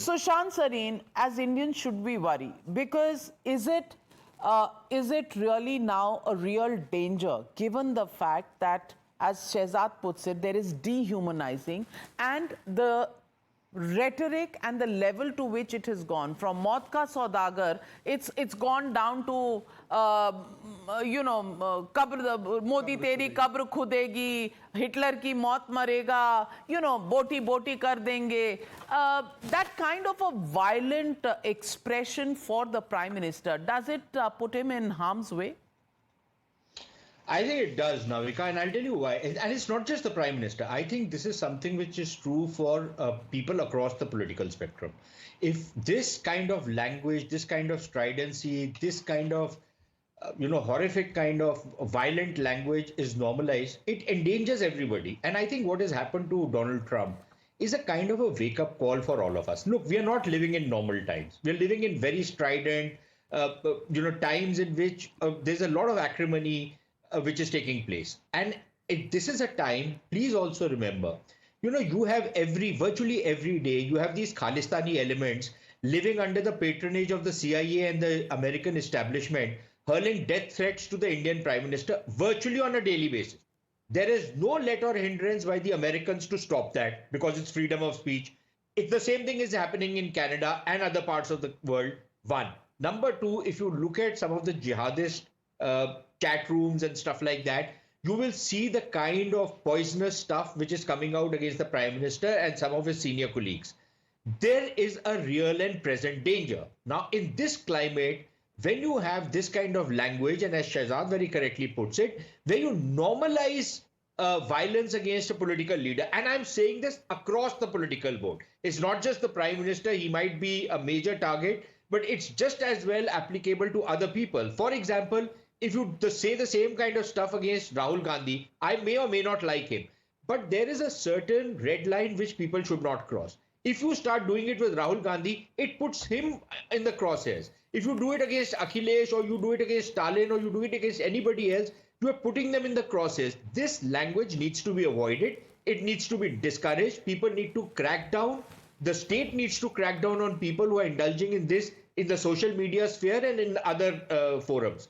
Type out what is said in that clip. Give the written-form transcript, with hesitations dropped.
Sushant Sareen, as Indians, should we worry? Because is it really now a real danger, given the fact that, as Shehzad puts it, there is dehumanizing and the rhetoric and the level to which it has gone from Maut ka Saudagar, it's gone down to kabr Modi teri kabr khudegi, Hitler ki maut marega, boti boti kar denge. That kind of a violent expression for the Prime Minister, does it put him in harm's way? I think it does, Navika, and I'll tell you why. And it's not just the Prime Minister. I think this is something which is true for people across the political spectrum. If this kind of language, this kind of stridency, this kind of horrific kind of violent language is normalized, it endangers everybody. And I think what has happened to Donald Trump is a kind of a wake-up call for all of us. Look, we are not living in normal times. We are living in very strident, times in which there's a lot of acrimony which is taking place. And this is a time, please also remember, you have virtually every day, you have these Khalistani elements living under the patronage of the CIA and the American establishment, hurling death threats to the Indian Prime Minister virtually on a daily basis. There is no let or hindrance by the Americans to stop that because it's freedom of speech. The same thing is happening in Canada and other parts of the world. One. Number two, if you look at some of the jihadist chat rooms and stuff like that, you will see the kind of poisonous stuff which is coming out against the Prime Minister and some of his senior colleagues. There is a real and present danger. Now, in this climate, when you have this kind of language, and as Shehzad very correctly puts it, where you normalize violence against a political leader, and I'm saying this across the political board, it's not just the Prime Minister, he might be a major target, but it's just as well applicable to other people. For example, if you say the same kind of stuff against Rahul Gandhi, I may or may not like him, but there is a certain red line which people should not cross. If you start doing it with Rahul Gandhi, it puts him in the crosshairs. If you do it against Akhilesh, or you do it against Stalin, or you do it against anybody else, you are putting them in the crosshairs. This language needs to be avoided. It needs to be discouraged. People need to crack down. The state needs to crack down on people who are indulging in this in the social media sphere and in other forums.